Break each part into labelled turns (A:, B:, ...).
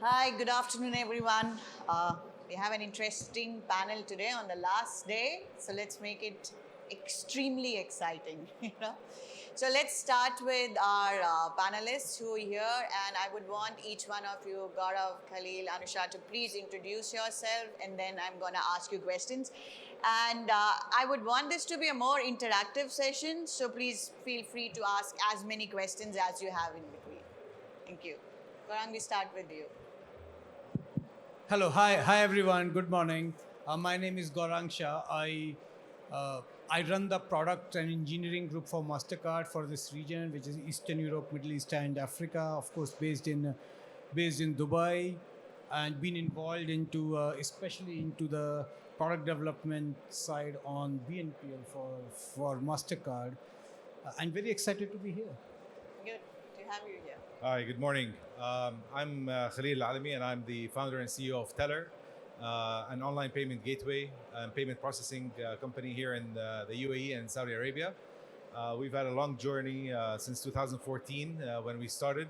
A: Hi, good afternoon, everyone. We have an interesting panel today on the last day, so let's make it extremely exciting. So let's start with our panelists who are here, and I would want each one of you, Gaurav, Khalil, Anusha, to please introduce yourself, and then I'm going to ask you questions. And I would want this to be a more interactive session, so please feel free to ask as many questions as you have in between. Thank you. Gaurav, we start with you.
B: Hello, hi everyone. Good morning. My name is Gaurang Shah. Uh, I run the product and engineering group for Mastercard for this region, which is Eastern Europe, Middle East, and Africa. Of course, based in Dubai, and been involved into especially into the product development side on BNPL for Mastercard. I'm very excited to be here.
A: Good to have you here.
C: Hi, good morning. I'm Khalil Alami, and I'm the founder and CEO of Teller, an online payment gateway and payment processing company here in the UAE and Saudi Arabia. We've had a long journey since 2014 when we started.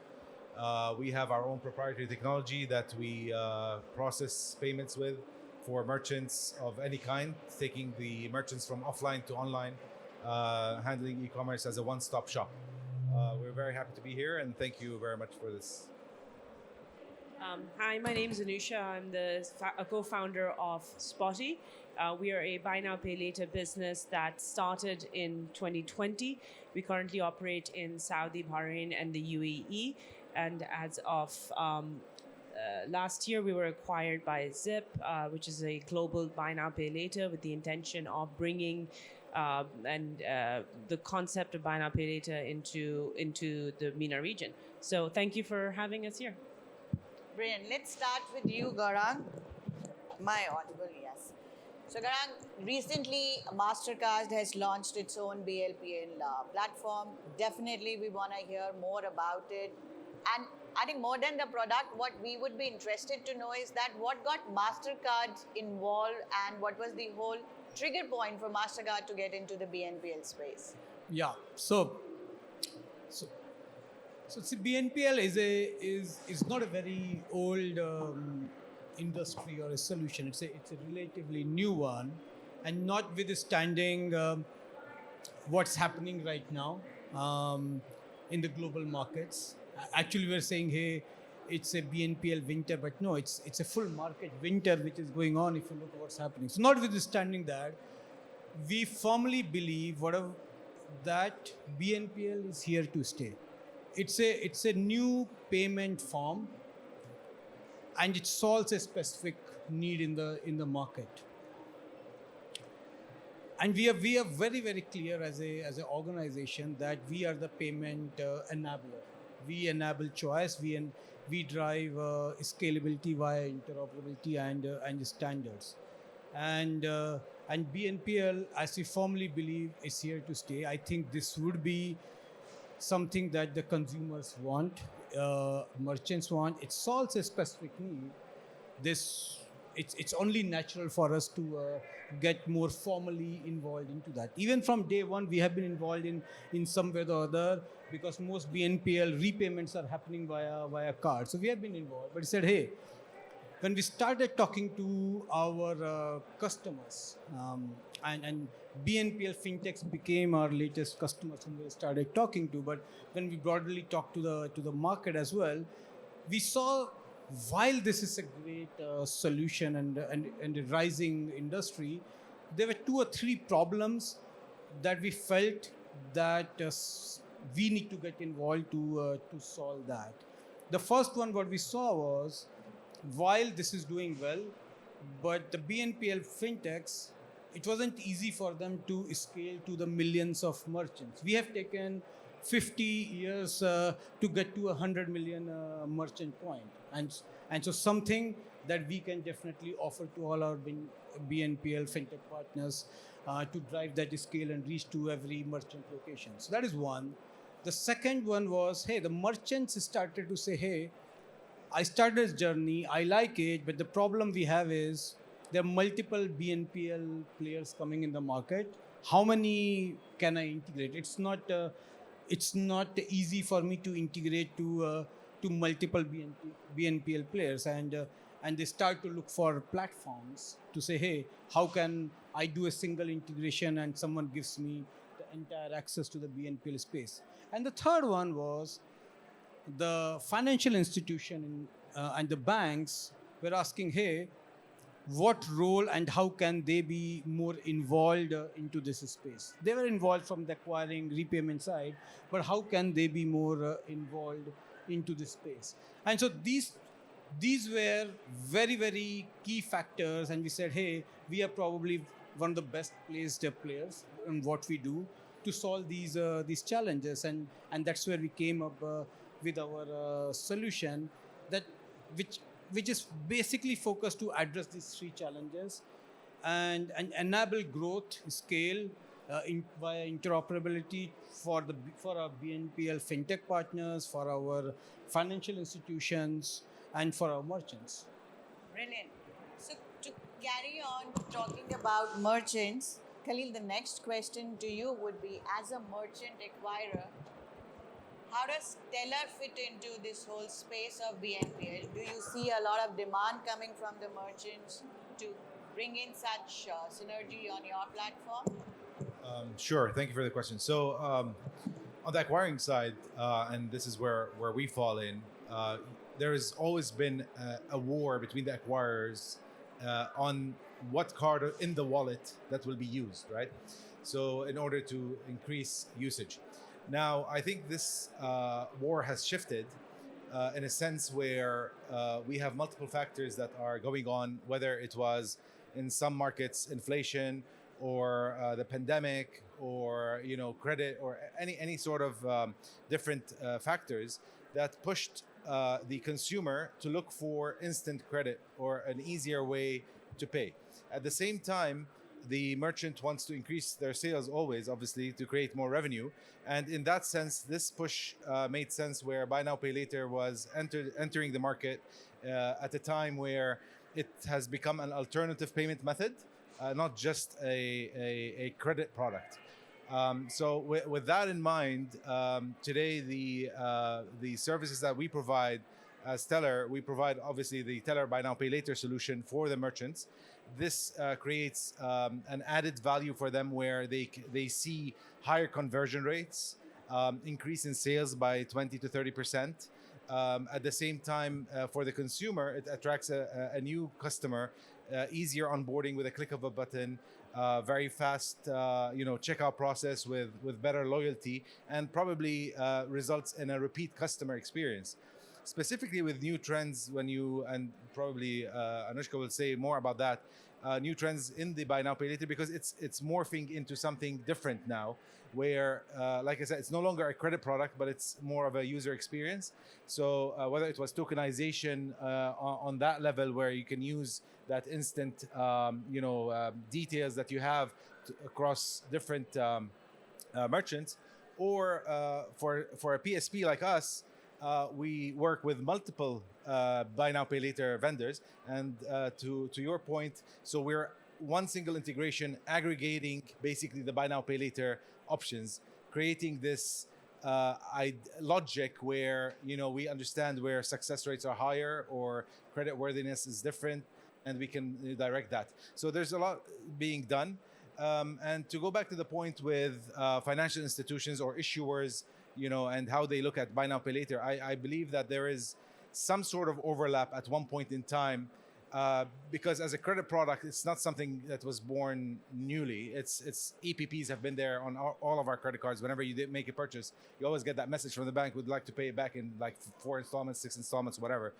C: We have our own proprietary technology that we process payments with for merchants of any kind, taking the merchants from offline to online, handling e-commerce as a one-stop shop. We're very happy to be here, and thank you very much for this.
D: Hi, my name is Anusha. I'm a co-founder of Spotty. We are a buy now, pay later business that started in 2020. We currently operate in Saudi, Bahrain, and the UAE. And as of last year, we were acquired by Zip, which is a global buy now, pay later, with the intention of bringing the concept of buy now, pay later into the MENA region. So thank you for having us here.
A: Brilliant. Let's start with you, Gaurang. My audible, yes. So, Gaurang, recently MasterCard has launched its own BLPL platform. Definitely, we want to hear more about it. And I think more than the product, what we would be interested to know is that what got MasterCard involved and what was the whole trigger point for MasterCard to get into the BNPL space.
B: Yeah. So see, BNPL is not a very old industry or a solution. It's a relatively new one, and notwithstanding what's happening right now in the global markets. Actually, we're saying, hey, it's a BNPL winter, but no, it's a full market winter which is going on. If you look at what's happening, so notwithstanding that, we firmly believe that BNPL is here to stay. It's a new payment form, and it solves a specific need in the market. And we are very very clear as a organization that we are the payment enabler. We enable choice. We drive scalability via interoperability and standards. And BNPL, as we firmly believe, is here to stay. I think this would be something that the consumers want, merchants want. It solves a specific need. This it's only natural for us to get more formally involved into that. Even from day one, we have been involved in some way or other, because most BNPL repayments are happening via card. So we have been involved. But he said, hey, when we started talking to our customers, and BNPL fintechs became our latest customers whom we started talking to. But when we broadly talked to the market as well, we saw, while this is a great solution and a rising industry, there were two or three problems that we felt that we need to get involved to solve that. The first one, what we saw was, while this is doing well, but the BNPL fintechs, it wasn't easy for them to scale to the millions of merchants. We have taken 50 years to get to 100 million merchant point, and so something that we can definitely offer to all our BNPL fintech partners to drive that scale and reach to every merchant location. So that is one. The second one was, hey, the merchants started to say, hey, I started this journey, I like it, but the problem we have is there are multiple BNPL players coming in the market. How many can I integrate? It's not easy for me to integrate to multiple BNPL players, and they start to look for platforms to say, hey, how can I do a single integration and someone gives me the entire access to the BNPL space. And the third one was the financial institution and the banks were asking, hey, what role and how can they be more involved into this space? They were involved from the acquiring repayment side, but how can they be more involved into this space? And so these were very very key factors, and we said, hey, we are probably one of the best placed players in what we do to solve these challenges, and that's where we came up with our solution that which which is basically focused to address these three challenges and enable growth, scale, via interoperability for our BNPL fintech partners, for our financial institutions, and for our merchants.
A: Brilliant. So to carry on talking about merchants, Khalil, the next question to you would be, as a merchant acquirer, how does Teller fit into this whole space of BNPL? Do you see a lot of demand coming from the merchants to bring in such synergy on your platform?
C: Sure. Thank you for the question. So, on the acquiring side, and this is where we fall in, there has always been a war between the acquirers on what card in the wallet that will be used, right? So, in order to increase usage. Now, I think this war has shifted in a sense where we have multiple factors that are going on, whether it was in some markets inflation or the pandemic or credit or any sort of different factors that pushed the consumer to look for instant credit or an easier way to pay. At the same time, the merchant wants to increase their sales always, obviously, to create more revenue. And in that sense, this push made sense where buy now, pay later was entering the market at a time where it has become an alternative payment method, not just a credit product. So with that in mind, today the services that we provide as Teller, we provide obviously the Teller buy now pay later solution for the merchants. This creates an added value for them where they see higher conversion rates, increase in sales by 20 to 30%. At the same time, for the consumer, it attracts a new customer, easier onboarding with a click of a button, very fast, checkout process with better loyalty, and probably results in a repeat customer experience. Specifically with new trends, and probably Anushka will say more about that, new trends in the buy now pay later, because it's morphing into something different now, where like I said, it's no longer a credit product, but it's more of a user experience. So whether it was tokenization on that level, where you can use that instant details that you have across different merchants, or for a PSP like us, we work with multiple buy now pay later vendors, and to your point, so we're one single integration aggregating basically the buy now pay later options, creating this logic where we understand where success rates are higher or credit worthiness is different, and we can direct that. So there's a lot being done. And to go back to the point with financial institutions or issuers, and how they look at buy now pay later, I believe that there is some sort of overlap at one point in time, because as a credit product, it's not something that was born newly. It's EPPs have been there on all of our credit cards. Whenever you make a purchase, you always get that message from the bank, would like to pay it back in like 4 installments, 6 installments, whatever.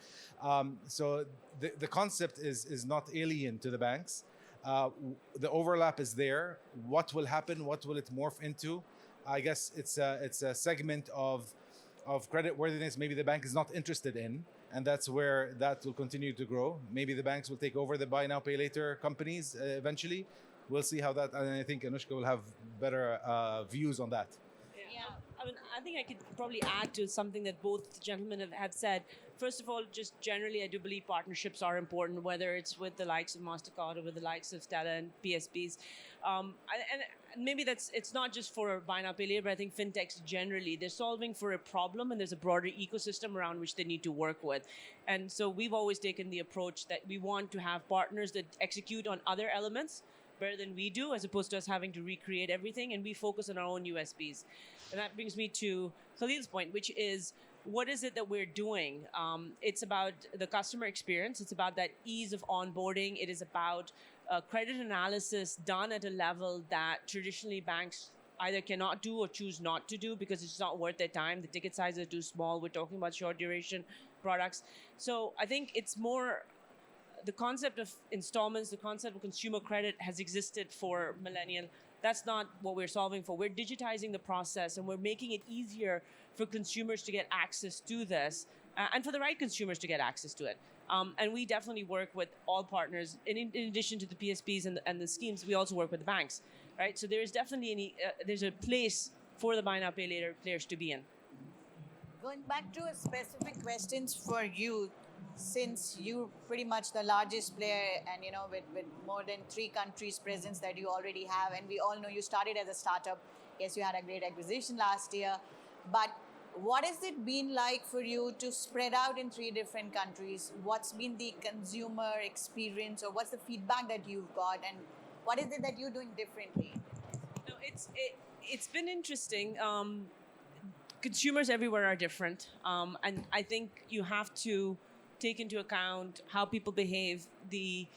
C: So the concept is not alien to the banks. The overlap is there. What will happen? What will it morph into? I guess it's a segment of credit worthiness maybe the bank is not interested in, and that's where that will continue to grow. Maybe the banks will take over the buy now pay later companies eventually. We'll see how that, and I think Anushka will have better views on that.
D: Yeah. I mean, I think I could probably add to something that both gentlemen have said. First of all, just generally, I do believe partnerships are important, whether it's with the likes of MasterCard or with the likes of Stella and PSPs. And maybe it's not just for buy now pay later, but I think fintechs generally, they're solving for a problem, and there's a broader ecosystem around which they need to work with. And so we've always taken the approach that we want to have partners that execute on other elements better than we do, as opposed to us having to recreate everything, and we focus on our own USPs. And that brings me to Khalil's point, which is, what is it that we're doing? It's about the customer experience. It's about that ease of onboarding. It is about credit analysis done at a level that traditionally banks either cannot do or choose not to do because it's not worth their time. The ticket sizes are too small. We're talking about short duration products. So I think it's more the concept of installments, the concept of consumer credit has existed for millennial. That's not what we're solving for. We're digitizing the process, and we're making it easier for consumers to get access to this, and for the right consumers to get access to it. And we definitely work with all partners. In addition to the PSPs and the schemes, we also work with the banks, right? So there is definitely there's a place for the buy now pay later players to be in.
A: Going back to a specific questions for you, since you pretty much the largest player, and with more than 3 countries presence that you already have, and we all know you started as a startup. Yes, you had a great acquisition last year, but what has it been like for you to spread out in 3 different countries? What's been the consumer experience, or what's the feedback that you've got, and what is it that you're doing differently?
D: No, it's been interesting. Consumers everywhere are different, and I think you have to take into account how people behave. The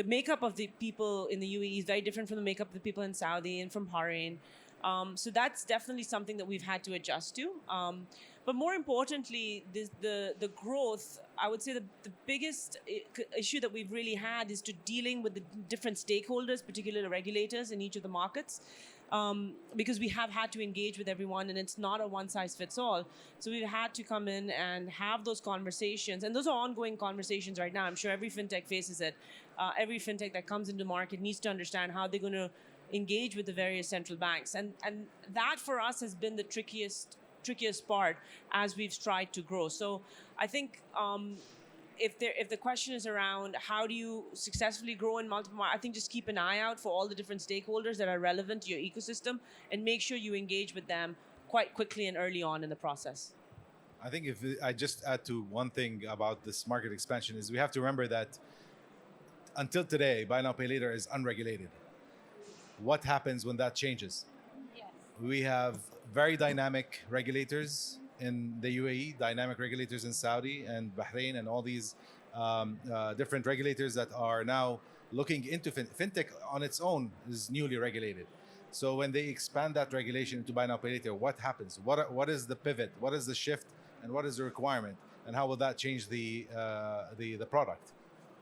D: makeup of the people in the UAE is very different from the makeup of the people in Saudi and from Bahrain. So that's definitely something that we've had to adjust to. But more importantly, the growth, I would say the biggest issue that we've really had is to dealing with the different stakeholders, particularly the regulators in each of the markets. Because we have had to engage with everyone, and it's not a one size fits all. So we've had to come in and have those conversations, and those are ongoing conversations right now. I'm sure every fintech faces it. Every fintech that comes into market needs to understand how they're going to engage with the various central banks, and that for us has been the trickiest part as we've tried to grow. So I think if the question is around how do you successfully grow in multiple markets, I think just keep an eye out for all the different stakeholders that are relevant to your ecosystem, and make sure you engage with them quite quickly and early on in the process.
C: I think if I just add to one thing about this market expansion is we have to remember that until today, buy now pay later is unregulated. What happens when that changes?
A: Yes.
C: We have very dynamic regulators in the UAE, dynamic regulators in Saudi and Bahrain, and all these different regulators that are now looking into fintech on its own is newly regulated. So when they expand that regulation into buy now pay later, what happens? What is the pivot? What is the shift? And what is the requirement? And how will that change the product?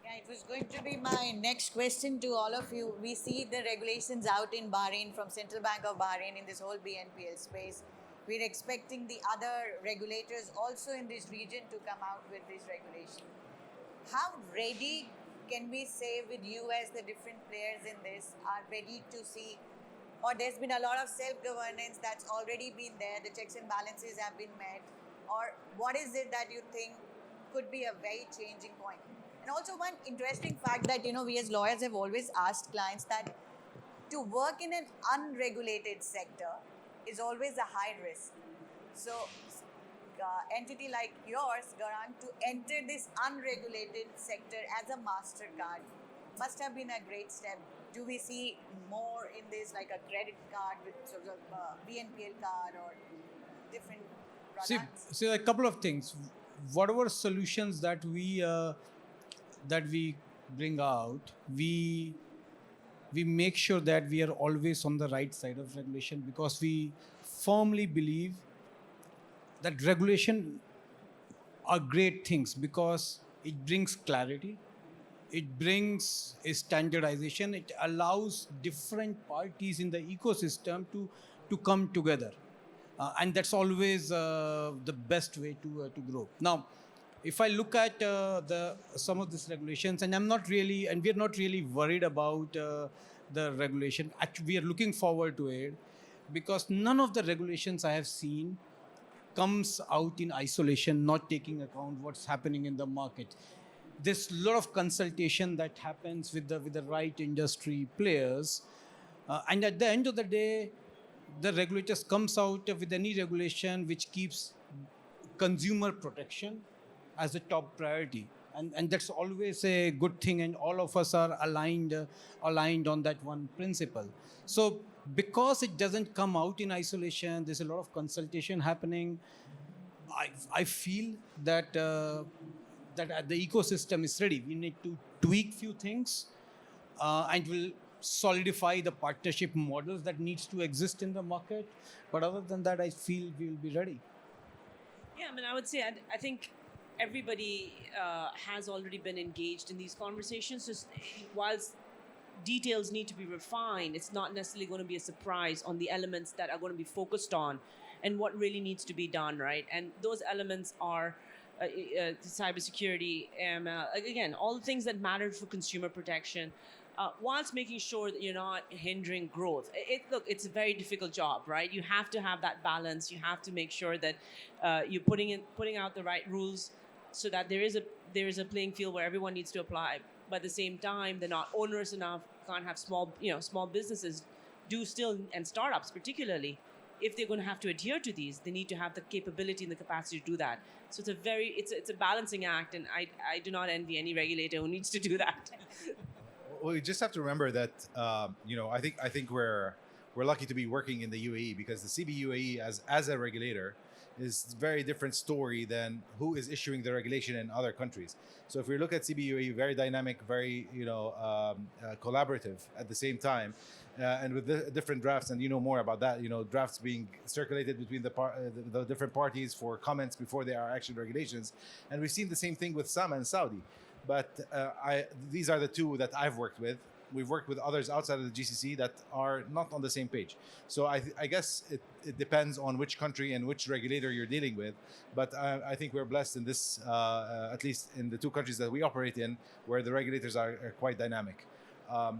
A: Yeah, it was going to be my next question to all of you. We see the regulations out in Bahrain from Central Bank of Bahrain in this whole BNPL space. We're expecting the other regulators also in this region to come out with this regulation. How ready can we say with you as the different players in this are ready to see, or there's been a lot of self-governance that's already been there, the checks and balances have been met, or what is it that you think could be a very changing point? And also one interesting fact that, we as lawyers have always asked clients that to work in an unregulated sector is always a high risk. So entity like yours, Garang, to enter this unregulated sector as a MasterCard must have been a great step. Do we see more in this, like a credit card with sort of BNPL card or different products?
B: See, a couple of things. Whatever solutions that we bring out, we make sure that we are always on the right side of regulation, because we firmly believe that regulation are great things because it brings clarity, it brings a standardization, it allows different parties in the ecosystem to come together, and that's always the best way to grow. Now, if I look at some of these regulations, and we're not really worried about the regulation. Actually, we are looking forward to it, because none of the regulations I have seen comes out in isolation, not taking account what's happening in the market. There's a lot of consultation that happens with the right industry players, And at the end of the day, the regulators comes out with any regulation which keeps consumer protection as a top priority, and that's always a good thing, and all of us are aligned on that one principle. So because it doesn't come out in isolation, there's a lot of consultation happening. I feel that the ecosystem is ready. We need to tweak few things, and will solidify the partnership models that needs to exist in the market. But other than that, I feel we will be ready.
D: Yeah, I mean, I would say I think everybody has already been engaged in these conversations. Just whilst details need to be refined, it's not necessarily going to be a surprise on the elements that are going to be focused on and what really needs to be done, right? And those elements are cybersecurity, AML, again, all the things that matter for consumer protection, whilst making sure that you're not hindering growth. Look, it's a very difficult job, right? You have to have that balance. You have to make sure that you're putting out the right rules so that there is a playing field where everyone needs to apply. But at the same time, they're not onerous enough. Can't have small businesses do still, and startups particularly, if they're going to have to adhere to these, they need to have the capability and the capacity to do that. So it's a balancing act, and I do not envy any regulator who needs to do that.
C: Well, you just have to remember that I think we're lucky to be working in the UAE, because the CB UAE as a regulator is a very different story than who is issuing the regulation in other countries. So if we look at CB UAE, very dynamic, very collaborative at the same time, and with the different drafts, and you know more about that. Drafts being circulated between the different parties for comments before they are actual regulations, and we've seen the same thing with SAMA and Saudi. But these are the two that I've worked with. We've worked with others outside of the GCC that are not on the same page. So I guess it depends on which country and which regulator you're dealing with. But I think we're blessed in this, at least in the two countries that we operate in, where the regulators are quite dynamic. But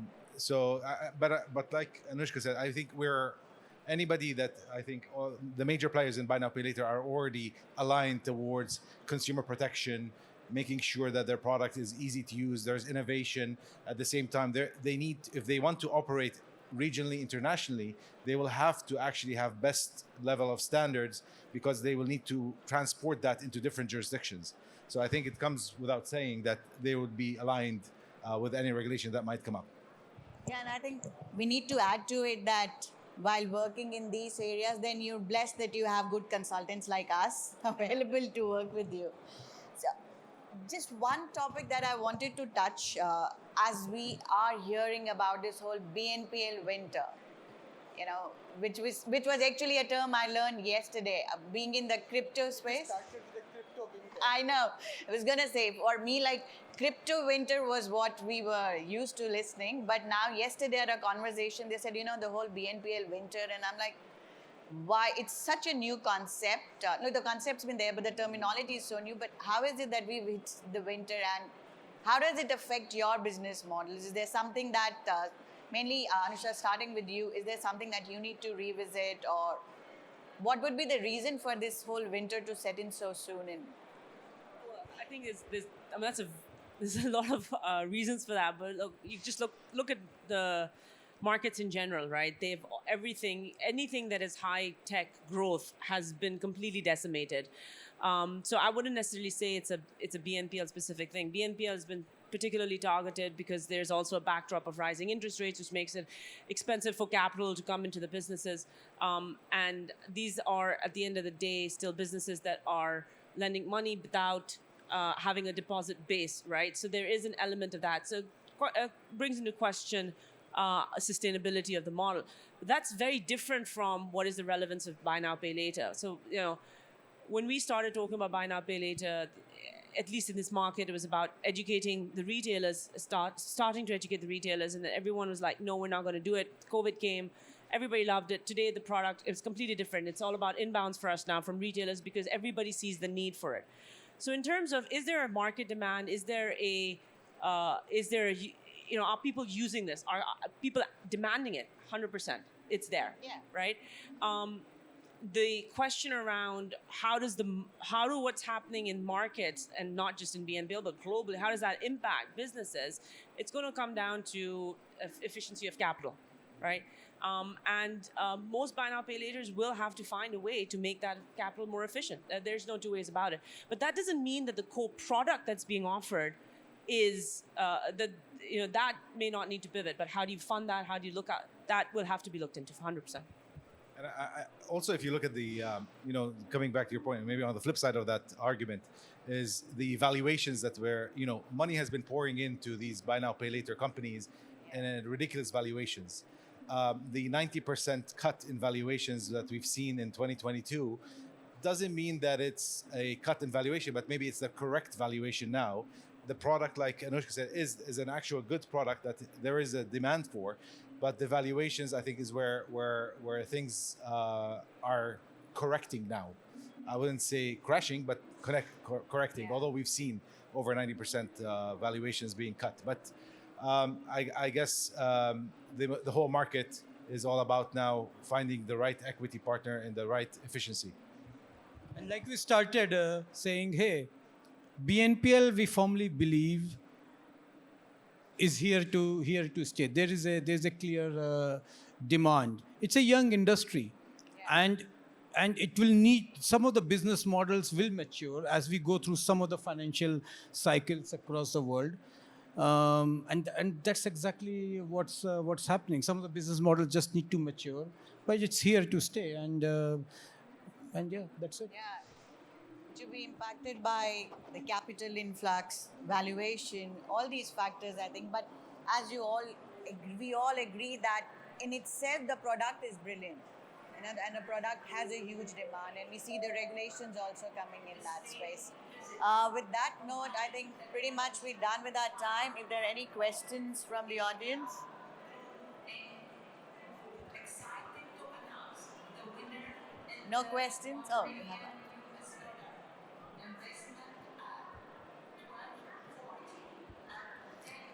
C: like Anushka said, I think anybody that I think all the major players in buy now pay later are already aligned towards consumer protection, making sure that their product is easy to use. There's innovation. At the same time, they need, if they want to operate regionally, internationally, they will have to actually have best level of standards, because they will need to transport that into different jurisdictions. So I think it comes without saying that they would be aligned with any regulation that might come up.
A: Yeah, and I think we need to add to it that while working in these areas, then you're blessed that you have good consultants like us available to work with you. So, just one topic that I wanted to touch, as we are hearing about this whole BNPL winter, which was actually a term I learned yesterday, being in the crypto space. I know. I was gonna say, for me, like, crypto winter was what we were used to listening. But now, yesterday at a conversation, they said, the whole BNPL winter, and I'm like, why? It's such a new concept. No, the concept's been there, but the terminology is so new. But how is it that we've hit the winter, and how does it affect your business models? Is there something that, mainly, Anusha, starting with you, is there something that you need to revisit, or what would be the reason for this whole winter to set in so soon?
D: I think there's a lot of reasons for that, but you just look at the markets in general, right? Anything that is high tech growth has been completely decimated. So I wouldn't necessarily say it's a BNPL specific thing. BNPL has been particularly targeted because there's also a backdrop of rising interest rates, which makes it expensive for capital to come into the businesses. And these are, at the end of the day, still businesses that are lending money without having a deposit base, right? So there is an element of that. So brings into question sustainability of the model. That's very different from what is the relevance of buy now, pay later. So, when we started talking about buy now, pay later, at least in this market, it was about educating the retailers, starting to educate the retailers, and then everyone was like, no, we're not going to do it. COVID came. Everybody loved it. Today, the product is completely different. It's all about inbounds for us now from retailers, because everybody sees the need for it. So in terms of, is there a market demand? Are people using this? Are people demanding it? 100%. It's there.
A: Yeah.
D: Right? The question around how do what's happening in markets, and not just in BNPL, but globally, how does that impact businesses? It's going to come down to efficiency of capital, right? Most buy now pay laters will have to find a way to make that capital more efficient. There's no two ways about it. But that doesn't mean that the core product that's being offered is that may not need to pivot. But how do you fund that? How do you look at that? Will have to be looked into 100%.
C: And also, if you look at the, coming back to your point, maybe on the flip side of that argument, is the valuations that money has been pouring into these buy now, pay later companies and ridiculous valuations. The 90% cut in valuations that we've seen in 2022 doesn't mean that it's a cut in valuation, but maybe it's the correct valuation now. The product, like Anushka said, is an actual good product that there is a demand for, but the valuations, I think, is where things are correcting now. I wouldn't say crashing, but correcting. Although we've seen over 90% valuations being cut, but I guess the whole market is all about now finding the right equity partner and the right efficiency.
B: And like we started saying, hey, BNPL, we firmly believe, is here to stay. There's a clear demand. It's a young industry, and it will need, some of the business models will mature as we go through some of the financial cycles across the world. And that's exactly what's happening. Some of the business models just need to mature, but it's here to stay. And yeah, that's it.
A: Yeah. To be impacted by the capital influx, valuation, all these factors, I think. But as we all agree that in itself the product is brilliant, and the product has a huge demand, and we see the regulations also coming in that space. With that note, I think pretty much we're done with our time. If there are any questions from the audience. No questions? Oh, you have one.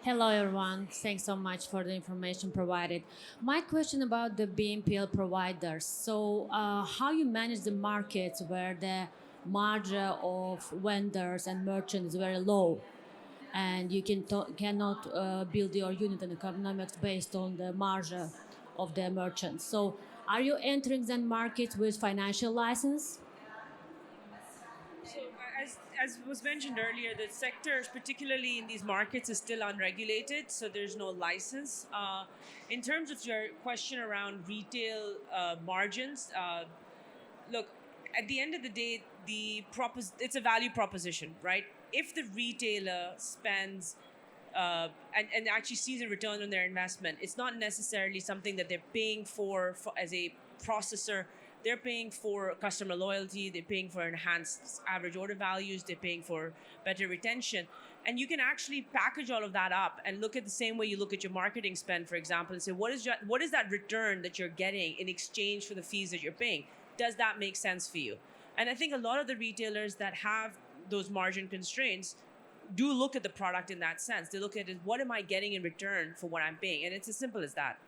E: Hello, everyone. Thanks so much for the information provided. My question about the BNPL providers. So, how you manage the markets where the margin of vendors and merchants is very low, and you cannot build your unit and economics based on the margin of the merchants. So, are you entering the markets with financial license?
D: So, as was mentioned earlier, the sector, particularly in these markets, is still unregulated, so there's no license. In terms of your question around retail margins, look, at the end of the day, it's a value proposition, right? If the retailer spends and actually sees a return on their investment, it's not necessarily something that they're paying for as a processor. They're paying for customer loyalty, they're paying for enhanced average order values, they're paying for better retention. And you can actually package all of that up and look at the same way you look at your marketing spend, for example, and say, what is that return that you're getting in exchange for the fees that you're paying? Does that make sense for you? And I think a lot of the retailers that have those margin constraints do look at the product in that sense. They look at it, what am I getting in return for what I'm paying? And it's as simple as that.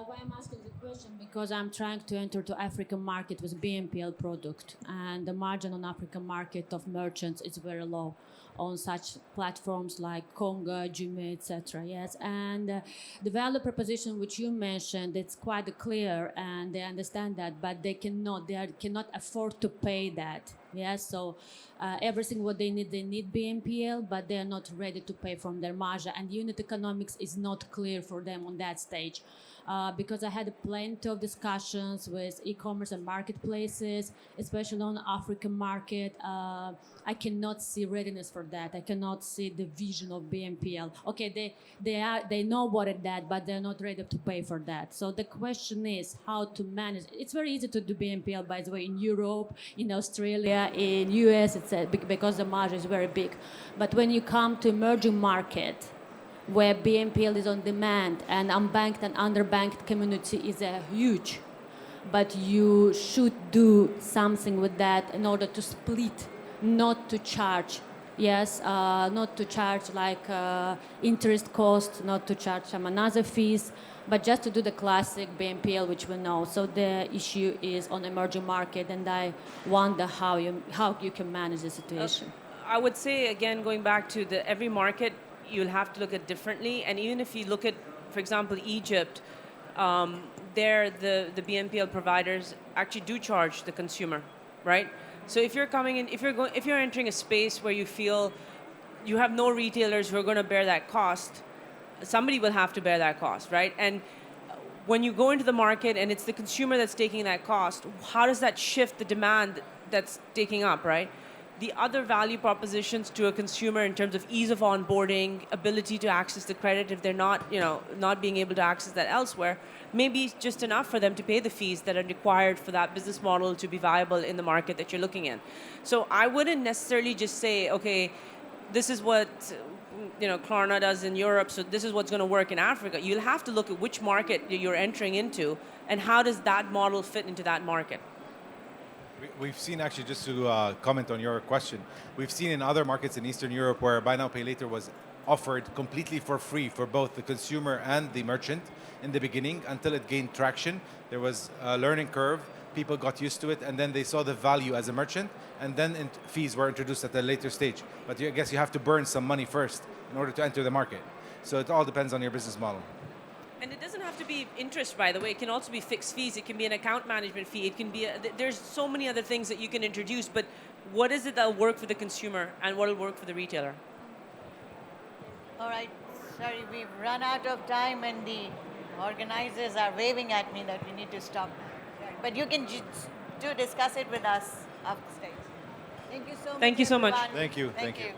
E: Why I'm asking the question, because I'm trying to enter to African market with BNPL product, and the margin on African market of merchants is very low on such platforms like Conga, Jumia, etc. Yes, and the value proposition which you mentioned, it's quite clear, and they understand that, but they cannot afford to pay that. Yes, so everything what they need BNPL, but they are not ready to pay from their margin, and unit economics is not clear for them on that stage. Because I had plenty of discussions with e-commerce and marketplaces, especially on the African market. I cannot see readiness for that. I cannot see the vision of BNPL. Okay, they know about that, but they're not ready to pay for that. So the question is how to manage. It's very easy to do BNPL, by the way, in Europe, in Australia, in US, because the margin is very big. But when you come to emerging market, where BNPL is on demand and unbanked and underbanked community is huge, but you should do something with that in order to split, not to charge. Yes, not to charge like interest cost, not to charge some another fees, but just to do the classic BNPL, which we know. So the issue is on emerging market, and I wonder how you can manage the situation.
D: I would say, again, going back to every market, you'll have to look at differently. And even if you look at, for example, Egypt, there the BNPL providers actually do charge the consumer, right? So if you're coming in, if you're entering a space where you feel you have no retailers who are going to bear that cost, somebody will have to bear that cost, right? And when you go into the market and it's the consumer that's taking that cost, how does that shift the demand that's taking up, right? The other value propositions to a consumer in terms of ease of onboarding, ability to access the credit if they're not, not being able to access that elsewhere, may be just enough for them to pay the fees that are required for that business model to be viable in the market that you're looking in. So I wouldn't necessarily just say, okay, this is what Klarna does in Europe, so this is what's going to work in Africa. You'll have to look at which market you're entering into and how does that model fit into that market.
C: We've seen, actually, just to comment on your question, we've seen in other markets in Eastern Europe where buy now, pay later was offered completely for free for both the consumer and the merchant in the beginning until it gained traction. There was a learning curve, people got used to it, and then they saw the value as a merchant, and then fees were introduced at a later stage. But I guess you have to burn some money first in order to enter the market. So it all depends on your business model.
D: And it doesn't have to be interest, by the way. It can also be fixed fees. It can be an account management fee. It can be, there's so many other things that you can introduce, but what is it that'll work for the consumer and what'll work for the retailer?
A: All right, sorry, we've run out of time and the organizers are waving at me that we need to stop. But you can discuss it with us off the stage. Thank you so much.
D: Thank you so much.
A: everyone.
C: Thank you.
A: Thank you.